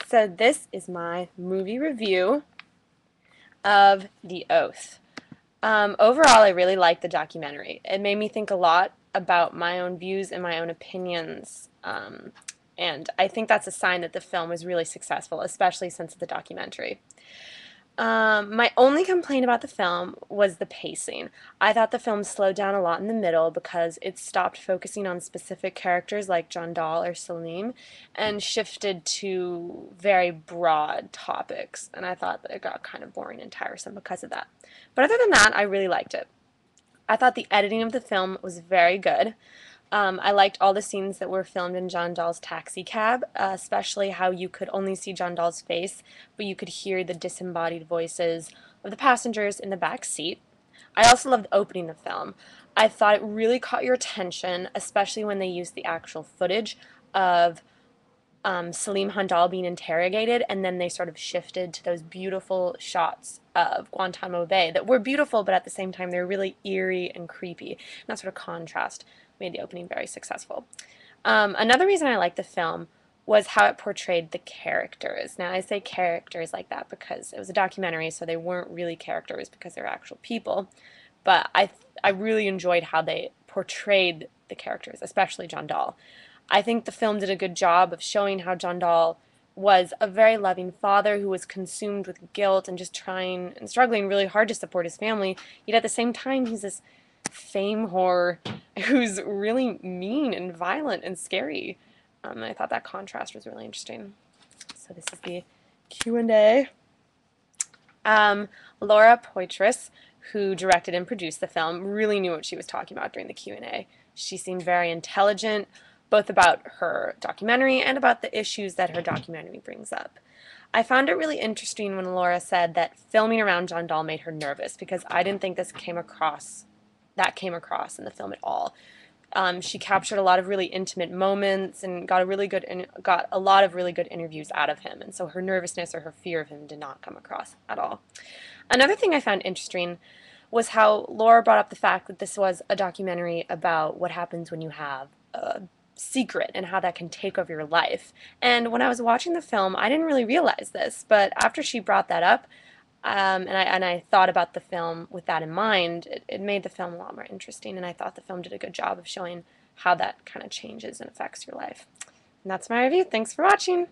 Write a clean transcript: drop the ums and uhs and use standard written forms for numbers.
So this is my movie review of The Oath. Overall, I really liked the documentary. It made me think a lot about my own views and my own opinions. And I think that's a sign that the film was really successful, especially since the documentary. My only complaint about the film was the pacing. I thought the film slowed down a lot in the middle because it stopped focusing on specific characters like John Dahl or Salim and shifted to very broad topics. And I thought that it got kind of boring and tiresome because of that. But other than that, I really liked it. I thought the editing of the film was very good. I liked all the scenes that were filmed in John Dahl's taxi cab, especially how you could only see John Dahl's face, but you could hear the disembodied voices of the passengers in the back seat. I also loved the opening of the film. I thought it really caught your attention, especially when they used the actual footage of Salim Handal being interrogated, and then they sort of shifted to those beautiful shots of Guantanamo Bay that were beautiful, but at the same time they were really eerie and creepy. And that sort of contrast made the opening very successful. Another reason I liked the film was how it portrayed the characters. Now, I say characters like that because it was a documentary, so they weren't really characters because they're actual people. But I really enjoyed how they portrayed the characters, especially John Dahl. I think the film did a good job of showing how John Dahl was a very loving father who was consumed with guilt and just trying and struggling really hard to support his family. Yet at the same time, he's this fame whore who's really mean and violent and scary. I thought that contrast was really interesting. So this is the Q&A. Laura Poitras, who directed and produced the film, really knew what she was talking about during the Q&A. She seemed very intelligent, both about her documentary and about the issues that her documentary brings up. I found it really interesting when Laura said that filming around John Dahl made her nervous because I didn't think this came across in the film at all. She captured a lot of really intimate moments and got a lot of really good interviews out of him, and so her nervousness or her fear of him did not come across at all. Another thing I found interesting was how Laura brought up the fact that this was a documentary about what happens when you have a secret and how that can take over your life. And when I was watching the film, I didn't really realize this, but after she brought that up, and I thought about the film with that in mind, it made the film a lot more interesting, and I thought the film did a good job of showing how that kind of changes and affects your life. And that's my review. Thanks for watching.